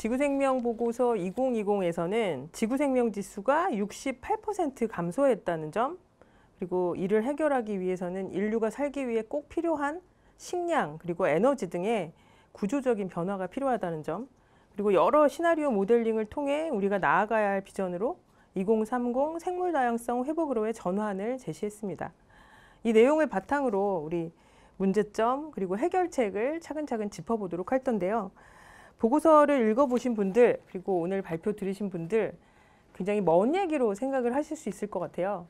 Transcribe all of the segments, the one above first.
지구생명 보고서 2020에서는 지구생명 지수가 68% 감소했다는 점, 그리고 이를 해결하기 위해서는 인류가 살기 위해 꼭 필요한 식량 그리고 에너지 등의 구조적인 변화가 필요하다는 점, 그리고 여러 시나리오 모델링을 통해 우리가 나아가야 할 비전으로 2030 생물 다양성 회복으로의 전환을 제시했습니다. 이 내용을 바탕으로 우리 문제점 그리고 해결책을 차근차근 짚어보도록 할 텐데요. 보고서를 읽어보신 분들 그리고 오늘 발표 들으신 분들 굉장히 먼 얘기로 생각을 하실 수 있을 것 같아요.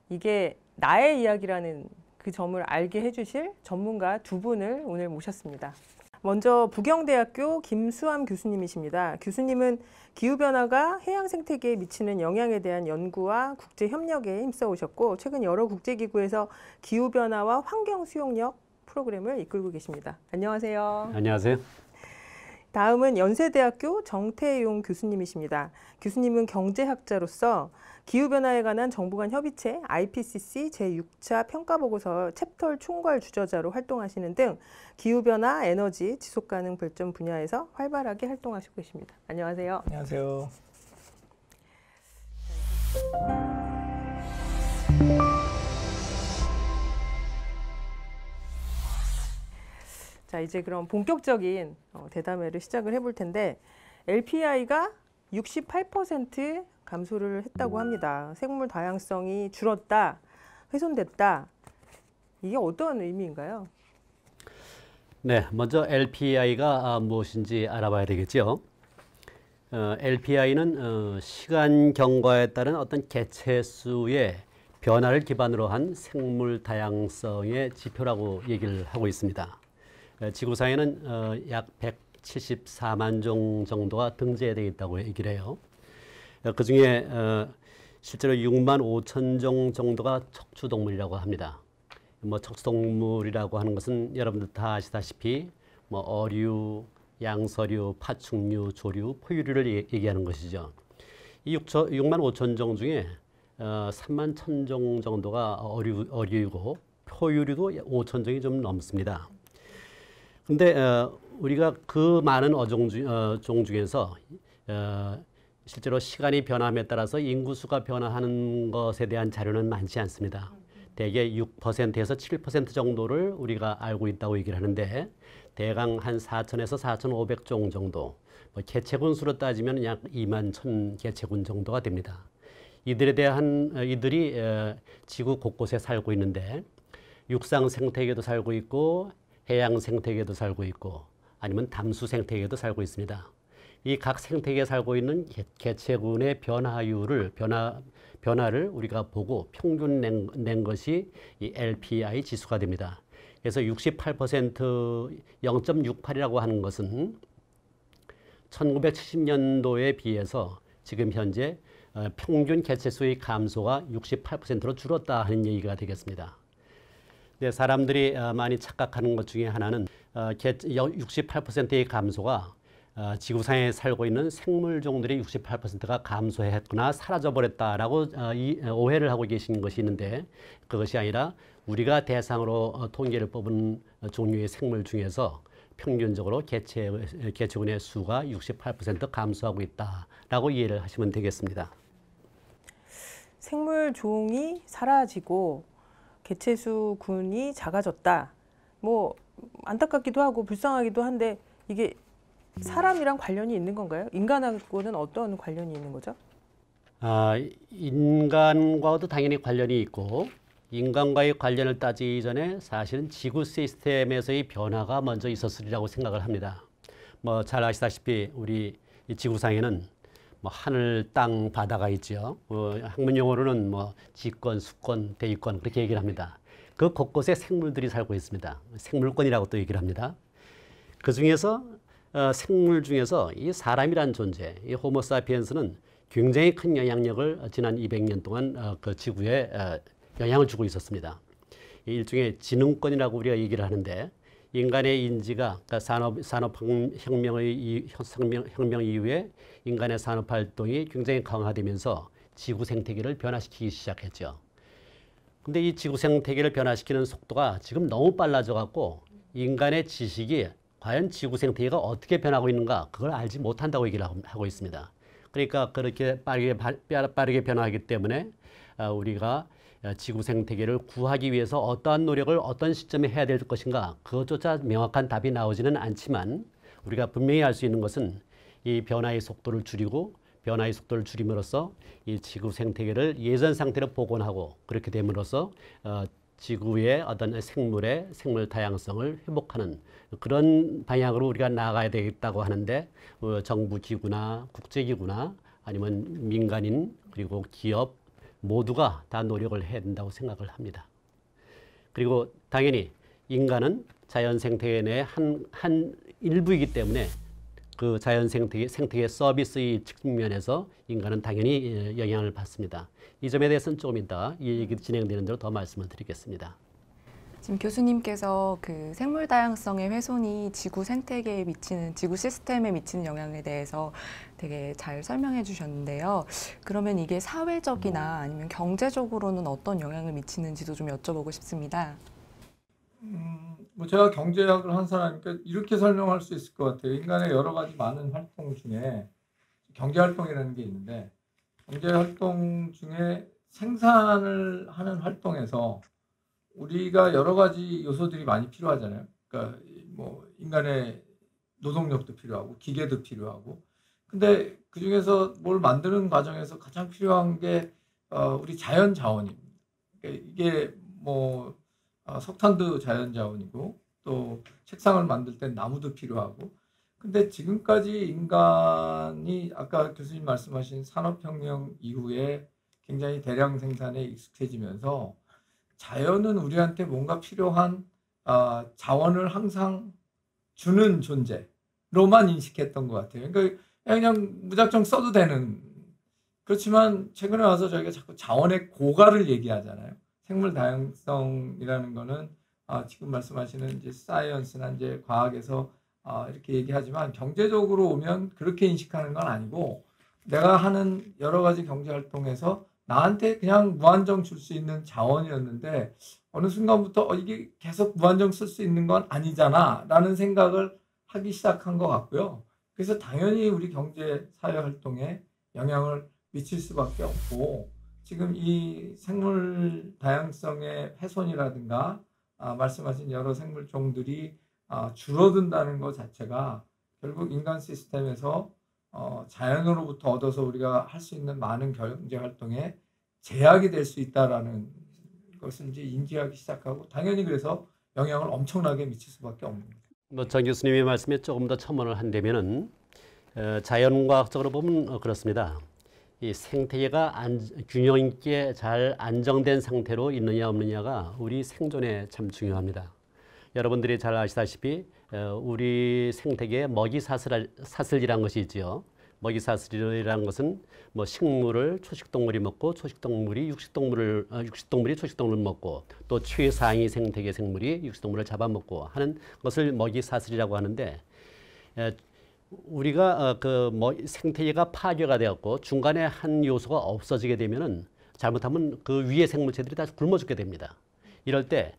이게 나의 이야기라는 그 점을 알게 해주실 전문가 두 분을 오늘 모셨습니다. 먼저 부경대학교 김수함 교수님이십니다. 교수님은 기후변화가 해양 생태계에 미치는 영향에 대한 연구와 국제협력에 힘써 오셨고 최근 여러 국제기구에서 기후변화와 환경수용력 프로그램을 이끌고 계십니다. 안녕하세요. 안녕하세요. 다음은 연세대학교 정태용 교수님이십니다. 교수님은 경제학자로서 기후변화에 관한 정부 간 협의체 IPCC 제6차 평가보고서 챕터 총괄 주저자로 활동하시는 등 기후변화, 에너지, 지속가능 발전 분야에서 활발하게 활동하시고 계십니다. 안녕하세요. 안녕하세요. 자, 이제 그럼 본격적인 대담회를 시작을 해볼 텐데 LPI가 68% 감소를 했다고 합니다. 생물 다양성이 줄었다, 훼손됐다. 이게 어떤 의미인가요? 네, 먼저 LPI가 무엇인지 알아봐야 되겠죠. LPI는 시간 경과에 따른 어떤 개체 수의 변화를 기반으로 한 생물 다양성의 지표라고 얘기를 하고 있습니다. 지구상에는 약 174만 종 정도가 등재되어 있다고 얘기를 해요. 그 중에 실제로 6만 5천 종 정도가 척추동물이라고 합니다. 뭐 척추동물이라고 하는 것은 여러분들 다 아시다시피 뭐 어류, 양서류, 파충류, 조류, 포유류를 얘기하는 것이죠. 이 6만 5천 종 중에 3만 1천 종 정도가 어류이고 포유류도 5천 종이 좀 넘습니다. 근데 우리가 그 많은 종 중에서 실제로 시간이 변함에 따라서 인구수가 변화하는 것에 대한 자료는 많지 않습니다. 대개 6%에서 7% 정도를 우리가 알고 있다고 얘기를 하는데 대강 한 4천에서 4,500종 정도, 뭐 개체군 수로 따지면 약 2만 1천 개체군 정도가 됩니다. 이들이 지구 곳곳에 살고 있는데 육상 생태계도 살고 있고 해양 생태계도 살고 있고 아니면 담수 생태계도 살고 있습니다. 이 각 생태계에 살고 있는 개체군의 변화를 우리가 보고 평균 낸 것이 이 LPI 지수가 됩니다. 그래서 68% 0.68이라고 하는 것은 1970년도에 비해서 지금 현재 평균 개체수의 감소가 68%로 줄었다 하는 얘기가 되겠습니다. 네, 사람들이 많이 착각하는 것 중에 하나는 68%의 감소가 지구상에 살고 있는 생물종들의 68%가 감소했거나 사라져버렸다라고 오해를 하고 계시는 것이 있는데 그것이 아니라 우리가 대상으로 통계를 뽑은 종류의 생물 중에서 평균적으로 개체군의 수가 68% 감소하고 있다라고 이해를 하시면 되겠습니다. 생물종이 사라지고 개체수군이 작아졌다. 뭐 안타깝기도 하고 불쌍하기도 한데 이게 사람이랑 관련이 있는 건가요? 인간하고는 어떤 관련이 있는 거죠? 인간과도 당연히 관련이 있고 인간과의 관련을 따지기 전에 사실은 지구 시스템에서의 변화가 먼저 있었으리라고 생각을 합니다. 뭐 잘 아시다시피 우리 이 지구상에는 뭐 하늘, 땅, 바다가 있죠. 학문 용어로는 뭐 지권, 수권, 대위권 그렇게 얘기를 합니다. 그 곳곳에 생물들이 살고 있습니다. 생물권이라고 또 얘기를 합니다. 그 중에서 생물 중에서 이 사람이란 존재, 이 호모사피엔스는 굉장히 큰 영향력을 지난 200년 동안 그 지구에 영향을 주고 있었습니다. 일종의 지능권이라고 우리가 얘기를 하는데 인간의 인지가 그러니까 산업혁명 이후에 인간의 산업활동이 굉장히 강화되면서 지구 생태계를 변화시키기 시작했죠. 근데 이 지구 생태계를 변화시키는 속도가 지금 너무 빨라져 갖고 인간의 지식이 과연 지구 생태계가 어떻게 변하고 있는가 그걸 알지 못한다고 얘기를 하고 있습니다. 그러니까 그렇게 빠르게 변화하기 때문에 우리가 지구 생태계를 구하기 위해서 어떠한 노력을 어떤 시점에 해야 될 것인가 그것조차 명확한 답이 나오지는 않지만 우리가 분명히 알 수 있는 것은 이 변화의 속도를 줄이고 변화의 속도를 줄임으로써 이 지구 생태계를 예전 상태로 복원하고 그렇게 됨으로써 지구의 어떤 생물 다양성을 회복하는 그런 방향으로 우리가 나아가야 되겠다고 하는데 정부 기구나 국제기구나 아니면 민간인 그리고 기업 모두가 다 노력을 해야 된다고 생각을 합니다. 그리고 당연히 인간은 자연 생태계 내 한 일부이기 때문에 그 자연 생태계 서비스의 측면에서 인간은 당연히 영향을 받습니다. 이 점에 대해서는 조금 이따 이 얘기 진행되는 대로 더 말씀을 드리겠습니다. 지금 교수님께서 그 생물 다양성의 훼손이 지구 생태계에 미치는, 지구 시스템에 미치는 영향에 대해서 되게 잘 설명해 주셨는데요. 그러면 이게 사회적이나 아니면 경제적으로는 어떤 영향을 미치는지도 좀 여쭤보고 싶습니다. 뭐 제가 경제학을 한 사람이니까 이렇게 설명할 수 있을 것 같아요. 인간의 여러 가지 많은 활동 중에 경제활동이라는 게 있는데 경제활동 중에 생산을 하는 활동에서 우리가 여러 가지 요소들이 많이 필요하잖아요. 그러니까 뭐 인간의 노동력도 필요하고 기계도 필요하고 근데 그 중에서 뭘 만드는 과정에서 가장 필요한 게 우리 자연 자원입니다. 그러니까 이게 뭐 석탄도 자연 자원이고 또 책상을 만들 땐 나무도 필요하고 근데 지금까지 인간이 아까 교수님 말씀하신 산업혁명 이후에 굉장히 대량 생산에 익숙해지면서 자연은 우리한테 뭔가 필요한 자원을 항상 주는 존재로만 인식했던 것 같아요. 그러니까 그냥 무작정 써도 되는. 그렇지만 최근에 와서 저희가 자꾸 자원의 고갈을 얘기하잖아요. 생물 다양성이라는 거는 지금 말씀하시는 이제 사이언스나 이제 과학에서 이렇게 얘기하지만 경제적으로 오면 그렇게 인식하는 건 아니고 내가 하는 여러 가지 경제 활동에서 나한테 그냥 무한정 줄 수 있는 자원이었는데 어느 순간부터 이게 계속 무한정 쓸 수 있는 건 아니잖아 라는 생각을 하기 시작한 것 같고요. 그래서 당연히 우리 경제 사회 활동에 영향을 미칠 수밖에 없고 지금 이 생물 다양성의 훼손이라든가 말씀하신 여러 생물종들이 줄어든다는 것 자체가 결국 인간 시스템에서 자연으로부터 얻어서 우리가 할 수 있는 많은 경제 활동에 제약이 될 수 있다라는 것을 이제 인지하기 시작하고 당연히 그래서 영향을 엄청나게 미칠 수밖에 없는 거죠. 뭐 정 교수님의 말씀에 조금 더 첨언을 한다면은 자연과학적으로 보면 그렇습니다. 이 생태계가 균형 있게 잘 안정된 상태로 있느냐 없느냐가 우리 생존에 참 중요합니다. 여러분들이 잘 아시다시피 우리 생태계에 먹이사슬이라는 것이 있지요. 먹이사슬이라는 것은 뭐 식물을 초식동물이 먹고 초식동물이 육식동물이 초식동물을 먹고 또 최상위 생태계 생물이 육식동물을 잡아먹고 하는 것을 먹이사슬이라고 하는데 우리가 생태계가 파괴가 되었고 중간에 한 요소가 없어지게 되면은 잘못하면 그 위에 생물체들이 다 굶어 죽게 됩니다. 이럴 때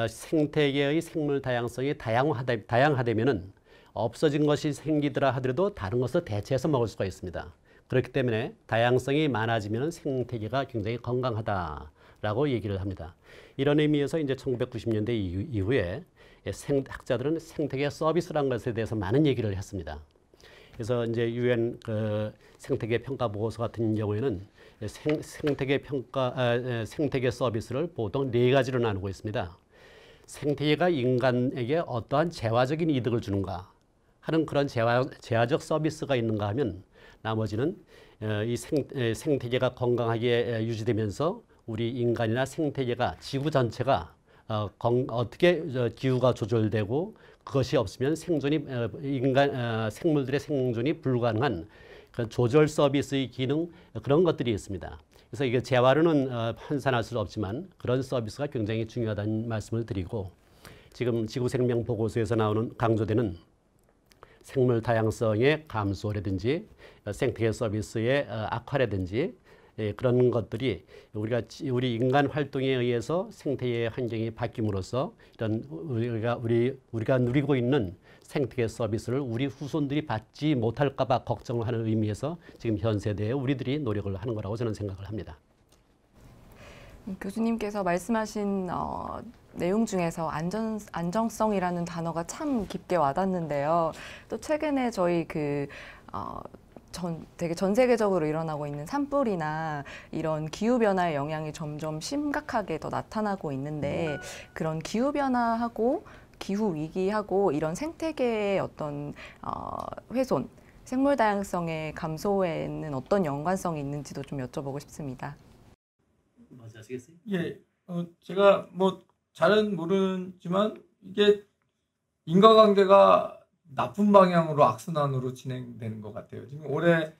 생태계의 생물 다양성이 다양하다면은 없어진 것이 생기더라 하더라도 다른 것을 대체해서 먹을 수가 있습니다. 그렇기 때문에 다양성이 많아지면 생태계가 굉장히 건강하다라고 얘기를 합니다. 이런 의미에서 이제 1990년대 이후에 학자들은 생태계 서비스라는 것에 대해서 많은 얘기를 했습니다. 그래서 이제 UN 생태계 평가 보고서 같은 경우에는 생태계 서비스를 보통 4가지로 나누고 있습니다. 생태계가 인간에게 어떠한 재화적인 이득을 주는가 하는 그런 재화적 서비스가 있는가 하면 나머지는 이 생태계가 건강하게 유지되면서 우리 인간이나 생태계가 지구 전체가 어떻게 기후가 조절되고 그것이 없으면 생물들의 생존이 불가능한 그런 조절 서비스의 기능 그런 것들이 있습니다. 그래서 이게 재화로는 환산할 수 없지만 그런 서비스가 굉장히 중요하다는 말씀을 드리고 지금 지구생명 보고서에서 강조되는 생물 다양성의 감소라든지 생태계 서비스의 악화라든지 그런 것들이 우리 인간 활동에 의해서 생태계 환경이 바뀜으로써 이런 우리가 누리고 있는 생태계 서비스를 우리 후손들이 받지 못할까봐 걱정을 하는 의미에서 지금 현 세대에 우리들이 노력을 하는 거라고 저는 생각을 합니다. 교수님께서 말씀하신 내용 중에서 안정성이라는 단어가 참 깊게 와닿는데요. 또 최근에 저희 되게 전 세계적으로 일어나고 있는 산불이나 이런 기후변화의 영향이 점점 심각하게 더 나타나고 있는데 그런 기후변화하고 기후위기하고 이런 생태계의 어떤 훼손, 생물 다양성의 감소에는 어떤 연관성이 있는지도 좀 여쭤보고 싶습니다. 먼저 하시겠어요? 예, 제가 뭐 잘은 모르지만 이게 인과관계가 나쁜 방향으로 악순환으로 진행되는 것 같아요. 지금 올해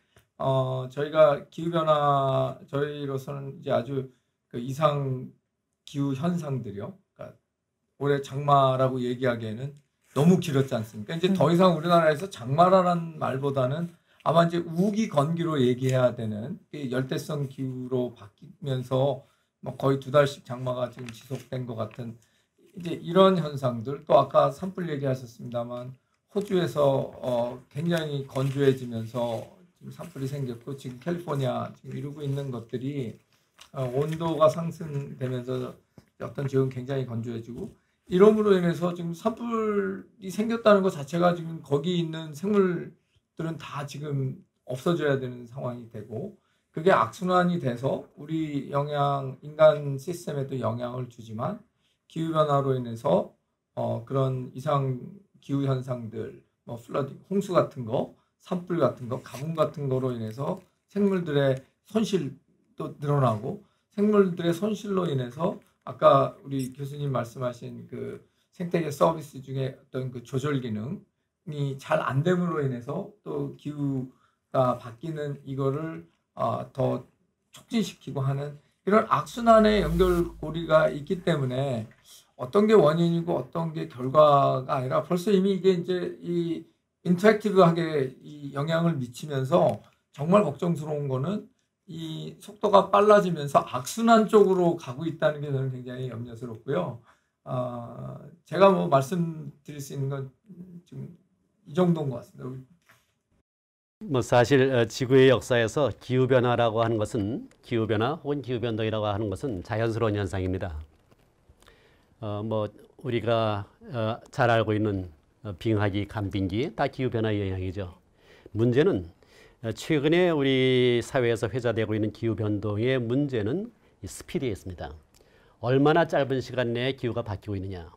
저희가 기후변화 저희로서는 이제 아주 그 이상 기후 현상들이요. 그러니까 올해 장마라고 얘기하기에는 너무 길었지 않습니까? 이제 더 이상 우리나라에서 장마라는 말보다는 아마 이제 우기 건기로 얘기해야 되는 열대성 기후로 바뀌면서 뭐 거의 2달씩 장마가 지금 지속된 것 같은 이제 이런 현상들, 또 아까 산불 얘기하셨습니다만 호주에서 굉장히 건조해지면서 지금 산불이 생겼고 지금 캘리포니아 지금 이루고 있는 것들이 온도가 상승되면서 어떤 지역은 굉장히 건조해지고 이러므로 인해서 지금 산불이 생겼다는 것 자체가 지금 거기 있는 생물들은 다 지금 없어져야 되는 상황이 되고 그게 악순환이 돼서 우리 인간 시스템에도 영향을 주지만 기후변화로 인해서 그런 이상 기후 현상들, 뭐 플러딩, 홍수 같은 거, 산불 같은 거, 가뭄 같은 거로 인해서 생물들의 손실도 늘어나고 생물들의 손실로 인해서 아까 우리 교수님 말씀하신 그 생태계 서비스 중에 어떤 그 조절 기능이 잘 안 됨으로 인해서 또 기후가 바뀌는 이거를 더 촉진시키고 하는 이런 악순환의 연결고리가 있기 때문에 어떤 게 원인이고 어떤 게 결과가 아니라 벌써 이미 이게 이제 이 인터랙티브하게 이 영향을 미치면서 정말 걱정스러운 거는 이 속도가 빨라지면서 악순환 쪽으로 가고 있다는 게 저는 굉장히 염려스럽고요. 제가 뭐 말씀드릴 수 있는 건 지금 이 정도인 것 같습니다. 뭐 사실 지구의 역사에서 기후변화라고 하는 것은 기후변화 혹은 기후변동이라고 하는 것은 자연스러운 현상입니다. 뭐 우리가 잘 알고 있는 빙하기, 간빙기 다 기후변화의 영향이죠. 문제는 최근에 우리 사회에서 회자되고 있는 기후변동의 문제는 이 스피드에 있습니다. 얼마나 짧은 시간 내에 기후가 바뀌고 있느냐.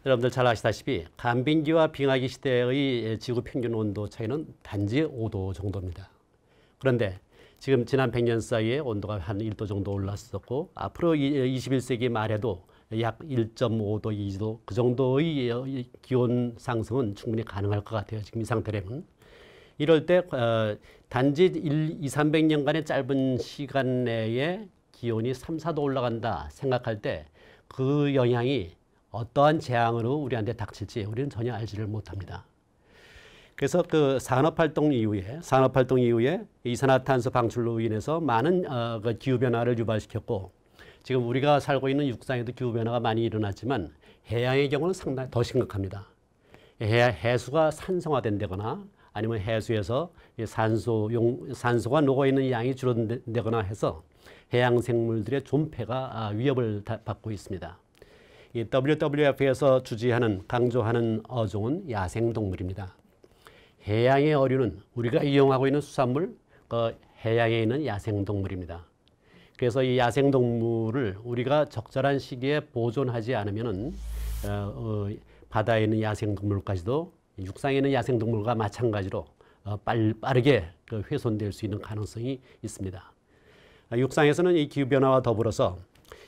여러분들 잘 아시다시피 간빙기와 빙하기 시대의 지구 평균 온도 차이는 단지 5도 정도입니다. 그런데 지금 지난 100년 사이에 온도가 한 1도 정도 올랐었고 앞으로 21세기 말에도 약 1.5도, 2도 그 정도의 기온 상승은 충분히 가능할 것 같아요. 지금 이 상태라면. 이럴 때 단지 200~300년간의 짧은 시간 내에 기온이 3, 4도 올라간다 생각할 때 그 영향이 어떠한 재앙으로 우리한테 닥칠지 우리는 전혀 알지를 못합니다. 그래서 그 산업활동 이후에 이산화탄소 방출로 인해서 많은 그 기후변화를 유발시켰고 지금 우리가 살고 있는 육상에도 기후변화가 많이 일어났지만 해양의 경우는 상당히 더 심각합니다. 해수가 산성화된다거나 아니면 해수에서 산소가 녹아있는 양이 줄어든다거나 해서 해양 생물들의 존폐가 위협을 받고 있습니다. 이 WWF에서 강조하는 어종은 야생동물입니다. 해양의 어류는 우리가 이용하고 있는 수산물, 해양에 있는 야생동물입니다. 그래서 이 야생동물을 우리가 적절한 시기에 보존하지 않으면은 바다에 있는 야생동물까지도 육상에 있는 야생동물과 마찬가지로 빠르게 훼손될 수 있는 가능성이 있습니다. 육상에서는 이 기후변화와 더불어서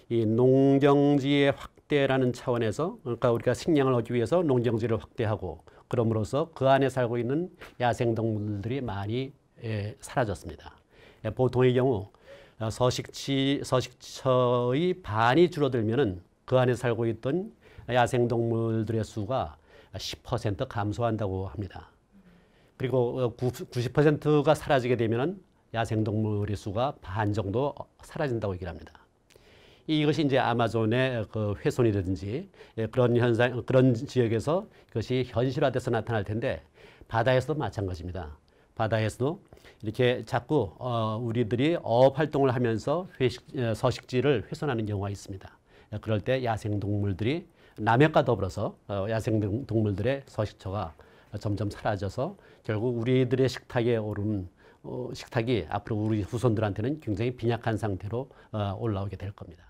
이 농경지의 확대라는 차원에서 그러니까 우리가 식량을 얻기 위해서 농경지를 확대하고 그럼으로써 그 안에 살고 있는 야생동물들이 많이 사라졌습니다. 보통의 경우 서식처의 반이 줄어들면은 그 안에 살고 있던 야생동물들의 수가 10% 감소한다고 합니다. 그리고 90%가 사라지게 되면은 야생동물의 수가 반 정도 사라진다고 얘기를 합니다. 이것이 이제 아마존의 그 훼손이라든지 그런 현상, 그런 지역에서 그것이 현실화돼서 나타날 텐데 바다에서도 마찬가지입니다. 바다에서도 이렇게 자꾸 우리들이 어업 활동을 하면서 서식지를 훼손하는 경우가 있습니다. 그럴 때 야생동물들이 남획과 더불어서 야생동물들의 서식처가 점점 사라져서 결국 우리들의 식탁에 오른 식탁이 앞으로 우리 후손들한테는 굉장히 빈약한 상태로 올라오게 될 겁니다.